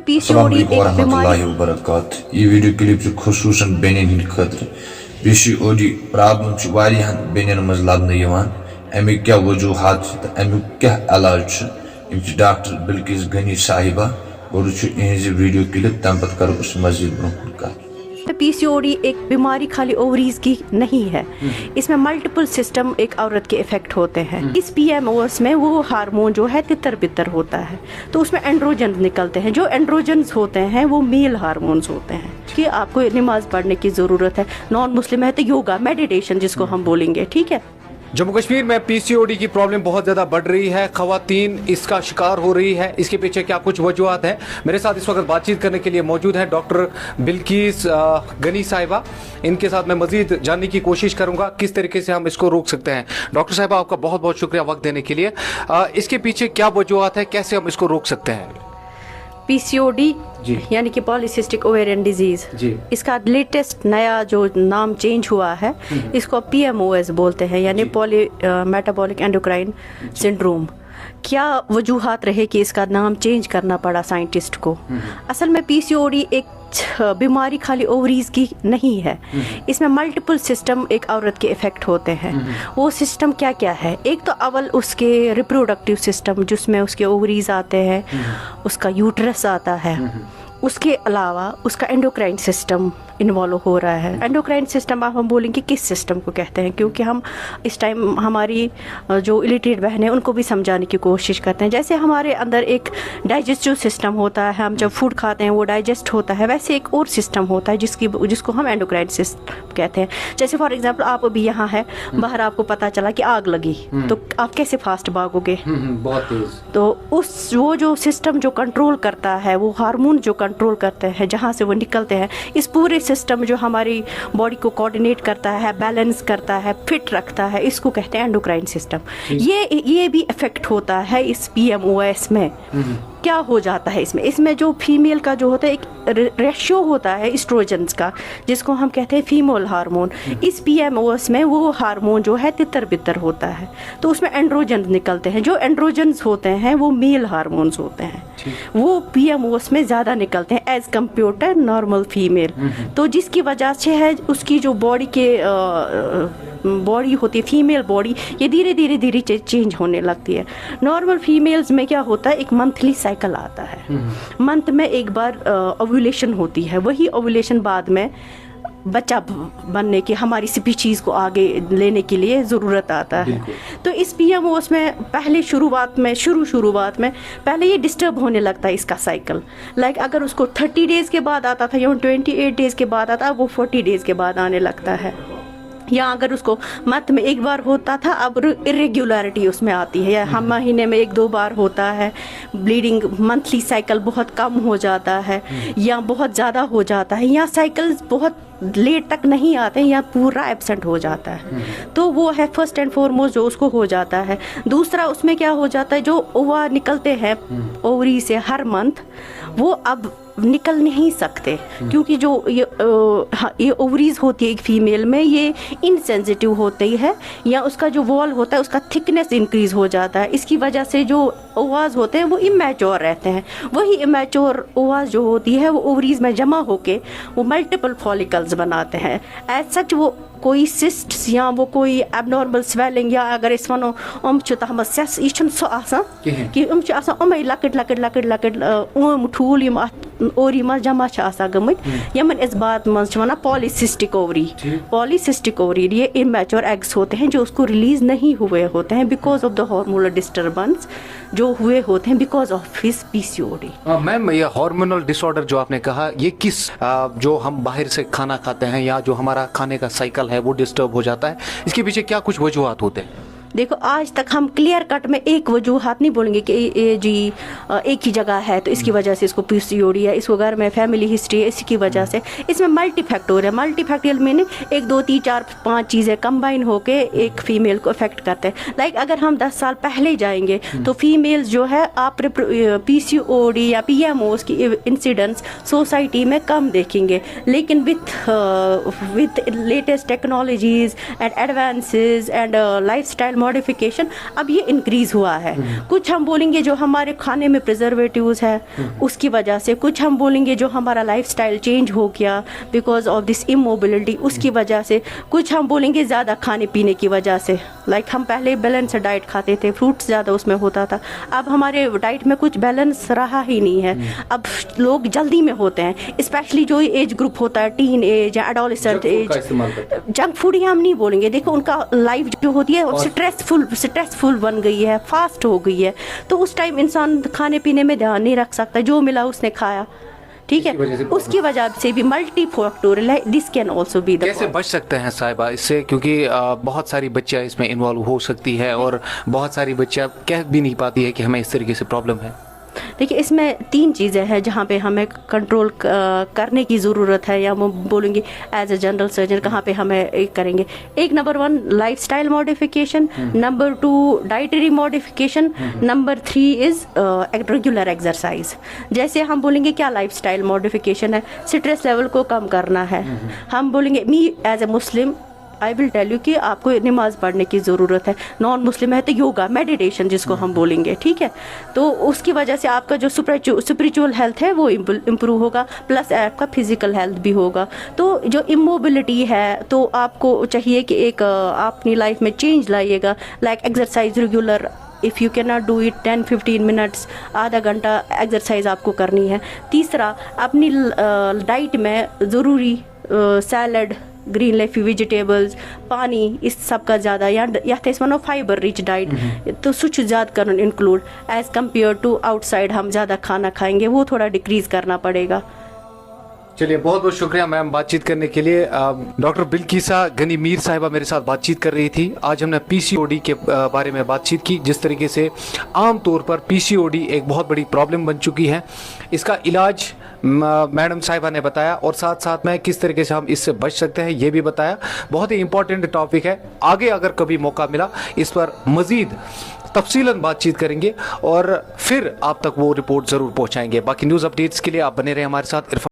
PCOD एक बीमारी ये वीडियो क्लिप खुसूसन बेनिन खतर पीसीओडी प्रॉब्लम वारियान बेनिन मज लबन अमिक क्या वजूहत अमिक क्या इलाज डॉक्टर बिल्किस गनी साहिबा और वीडियो क्लिप तम पत करो मजीद ब्रोह कत। पीसीओडी एक बीमारी खाली ओवरीज की नहीं है, इसमें मल्टीपल सिस्टम एक औरत के इफेक्ट होते हैं। इस पीएमओएस में वो हार्मोन जो है तितर बितर होता है, तो उसमें एंड्रोजन निकलते हैं। जो एंड्रोजन्स होते हैं वो मेल हार्मोन्स होते हैं कि आपको नमाज पढ़ने की ज़रूरत है। नॉन मुस्लिम है तो योगा मेडिटेशन जिसको हम बोलेंगे, ठीक है। जम्मू कश्मीर में पीसीओडी की प्रॉब्लम बहुत ज़्यादा बढ़ रही है, ख़वातीन इसका शिकार हो रही है। इसके पीछे क्या कुछ वजूहत हैं? मेरे साथ इस वक्त बातचीत करने के लिए मौजूद हैं डॉक्टर बिल्किस गनी साहिबा। इनके साथ मैं मजीद जानने की कोशिश करूंगा किस तरीके से हम इसको रोक सकते हैं। डॉक्टर साहिबा, आपका बहुत बहुत शुक्रिया वक्त देने के लिए। इसके पीछे क्या वजूहत है, कैसे हम इसको रोक सकते हैं? पीसीओडी यानी कि पॉलीसिस्टिक ओवेरियन डिजीज, इसका लेटेस्ट नया जो नाम चेंज हुआ है इसको पीएमओएस बोलते हैं, यानी पॉली मेटाबॉलिक एंडोक्राइन सिंड्रोम। क्या वजूहात रहे कि इसका नाम चेंज करना पड़ा साइंटिस्ट को? असल में पीसीओडी एक बीमारी खाली ओवरीज की नहीं है, इसमें मल्टीपल सिस्टम एक औरत के इफेक्ट होते हैं। वो सिस्टम क्या क्या है? एक तो अव्वल उसके रिप्रोडक्टिव सिस्टम जिसमें उसके ओवरीज आते हैं, उसका यूट्रस आता है, उसके अलावा उसका एंडोक्राइन सिस्टम इन्वॉल्व हो रहा है। एंडोक्राइन सिस्टम आप हम बोलेंगे किस सिस्टम को कहते हैं, क्योंकि हम इस टाइम हमारी जो इलिटरेट बहन है उनको भी समझाने की कोशिश करते हैं। जैसे हमारे अंदर एक डाइजेस्टिव सिस्टम होता है, हम जब फूड खाते हैं वो डाइजेस्ट होता है, वैसे एक और सिस्टम होता है जिसको हम एंडोक्राइन सिस्टम कहते हैं। जैसे फॉर एग्जाम्पल आप अभी यहाँ है, बाहर आपको पता चला कि आग लगी, तो आप कैसे फास्ट भागोगे? बहुत तेज। तो वो जो सिस्टम जो कंट्रोल करता है, वो हार्मोन जो कंट्रोल करते हैं, जहाँ से वो निकलते हैं, इस पूरे सिस्टम जो हमारी बॉडी को कोऑर्डिनेट करता है, बैलेंस करता है, फिट रखता है, इसको कहते हैं एंडोक्राइन सिस्टम। ये भी इफेक्ट होता है इस पीएमओएस में। क्या हो जाता है इसमें जो फीमेल का जो होता है एक रेशियो होता है एस्ट्रोजन्स का, जिसको हम कहते हैं फीमेल हार्मोन। इस पीएमओएस में वो हार्मोन जो है तितर बितर होता है, तो उसमें एंड्रोजन निकलते हैं। जो एंड्रोजन्स होते हैं वो मेल हार्मोन्स होते हैं, वो पीएमओएस में ज़्यादा निकलते हैं as compare to normal female. तो जिसकी वजह से है उसकी जो बॉडी होती है, फीमेल बॉडी, ये धीरे धीरे चेंज होने लगती है। नॉर्मल फीमेल्स में क्या होता है, एक मंथली साइकिल आता है, मंथ में एक बार ओव्यूलेशन होती है, वही ओव्यूलेशन बाद में बच्चा बनने की हमारी स्पीशीज़ को आगे लेने के लिए ज़रूरत आता है। तो इस पीएमओएस में पहले शुरुआत में पहले ये डिस्टर्ब होने लगता है इसका साइकिल। लाइक अगर उसको 30 डेज़ के बाद आता था या 28 डेज़ के बाद आता, वो 40 डेज़ के बाद आने लगता है। या अगर उसको मंथ में एक बार होता था, अब इरेगुलरिटी उसमें आती है, या हम महीने में 1-2 बार होता है। ब्लीडिंग मंथली साइकिल बहुत कम हो जाता है या बहुत ज़्यादा हो जाता है, या साइकिल्स बहुत लेट तक नहीं आते हैं या पूरा एब्सेंट हो जाता है। तो वो है फर्स्ट एंड फॉरमोस्ट जो उसको हो जाता है। दूसरा उसमें क्या हो जाता है, जो ओवा निकलते हैं ओवरी से हर मंथ, वो अब निकल नहीं सकते, क्योंकि जो ये ओवरीज होती है एक फीमेल में, ये इनसेंसिटिव होती है, या उसका जो वॉल होता है उसका थिकनेस इंक्रीज हो जाता है। इसकी वजह से जो ओवाज होते हैं वो इमेच्योर रहते हैं। वही इमेच्योर ओवाज जो होती है वो ओवरीज में जमा होके वो मल्टीपल फॉलिकल्स बनाते हैं। एज सच वो कोई सिस्ट्स या वो कोई एबनॉर्मल स्वेलिंग, या अगर इस वनो सेस यह सो कि लकट ठूल ओवरी मज जमा गमत, यमन इस बात मज one polycystic ovary. Polycystic ovary ये इमेच्योर एग्स होते हैं जो उसको रिलीज नहीं हुए होते हैं because of the hormonal disturbance जो हुए होते हैं because of his PCOD. Ma'am, ये हार्मोनल डिसऑर्डर जो आपने कहा, ये किस जो हम बाहर से खाना खाते हैं या जो हमारा खाने का साइकिल है वो डिस्टर्ब हो जाता है, इसके पीछे क्या कुछ वजूहात होते हैं? देखो, आज तक हम क्लियर कट में एक वजूहात नहीं बोलेंगे कि ये जी एक ही जगह है तो इसकी वजह से इसको पीसीओडी है, इसको घर में फैमिली हिस्ट्री है इसकी वजह से। इसमें मल्टीफैक्टोरियल है। मल्टीफैक्टोरियल मीनिंग 1, 2, 3, 4, 5 चीज़ें कंबाइन होके एक फीमेल को अफेक्ट करते हैं। लाइक अगर हम 10 साल पहले जाएंगे तो फीमेल्स जो है आप पीसीओडी या पीएमओएस की इंसिडेंस सोसाइटी में कम देखेंगे, लेकिन with latest technologies and advances and life style modification अब ये इंक्रीज हुआ है। कुछ हम बोलेंगे जो हमारे खाने में प्रिजर्वेटिव्स है उसकी वजह से, कुछ हम बोलेंगे जो हमारा लाइफस्टाइल चेंज हो गया बिकॉज ऑफ दिस इमोबिलिटी उसकी वजह से, कुछ हम बोलेंगे ज़्यादा खाने पीने की वजह से। लाइक हम पहले बैलेंस डाइट खाते थे, फ्रूट्स ज़्यादा उसमें होता था, अब हमारे डाइट में कुछ बैलेंस रहा ही नहीं है। अब लोग जल्दी में होते हैं, स्पेशली जो एज ग्रुप होता है टीन एज या एडोलेसेंट एज, जंक फूड ही हम नहीं बोलेंगे। देखो उनका लाइफ जो होती है स्ट्रेसफुल बन गई है, फास्ट हो गई है, तो उस टाइम इंसान खाने पीने में ध्यान नहीं रख सकता, जो मिला उसने खाया, ठीक है। उसकी वजह से भी मल्टी फैक्टोरियल है, this can also be the. कैसे बच सकते हैं साहिबा इससे, क्योंकि बहुत सारी बच्चियां इसमें इन्वॉल्व हो सकती है और बहुत सारी बच्चियां कह भी नहीं पाती है कि हमें इस तरीके से प्रॉब्लम है। देखिए इसमें 3 चीज़ें हैं जहाँ पे हमें कंट्रोल करने की ज़रूरत है, या वो बोलेंगे एज ए जनरल सर्जन कहाँ पे हमें एक करेंगे। एक number 1 lifestyle modification, number 2 dietary modification, number 3 is regular exercise. जैसे हम बोलेंगे क्या लाइफस्टाइल मॉडिफिकेशन है, स्ट्रेस लेवल को कम करना है। हम बोलेंगे me as a Muslim I will tell you कि आपको नमाज़ पढ़ने की ज़रूरत है, नॉन मुस्लिम है तो योगा मेडिटेशन जिसको हम बोलेंगे, ठीक है। तो उसकी वजह से आपका जो स्पिरिचुअल हेल्थ है वो इम्प्रूव होगा, प्लस आपका फिजिकल हेल्थ भी होगा। तो जो इमोबिलिटी है तो आपको चाहिए कि एक आप अपनी लाइफ में चेंज लाइएगा, like exercise regular. If you can not do it 10-15 minutes, आधा घंटा एक्सरसाइज आपको करनी है। तीसरा, अपनी डाइट में ज़रूरी सैलड, ग्रीन लेफी वेजिटेबल्स, पानी, इस सब का ज़्यादा या वन फाइबर रिच डाइट तो सुच ज़्यादा करना include as compare to outside हम ज़्यादा खाना खाएंगे, वो थोड़ा डिक्रीज़ करना पड़ेगा। चलिए बहुत बहुत शुक्रिया मैम बातचीत करने के लिए। डॉक्टर बिल्किसा गनी मीर साहिबा मेरे साथ बातचीत कर रही थी। आज हमने पीसीओडी के बारे में बातचीत की, जिस तरीके से आम तौर पर पीसीओडी एक बहुत बड़ी प्रॉब्लम बन चुकी है, इसका इलाज मैडम साहिबा ने बताया और साथ साथ में किस तरीके से हम इससे बच सकते हैं ये भी बताया। बहुत ही इंपॉर्टेंट टॉपिक है, आगे अगर कभी मौका मिला इस पर मज़ीद तफसीलन बातचीत करेंगे और फिर आप तक वो रिपोर्ट ज़रूर पहुंचाएंगे। बाकी न्यूज़ अपडेट्स के लिए आप बने रहे हमारे साथ।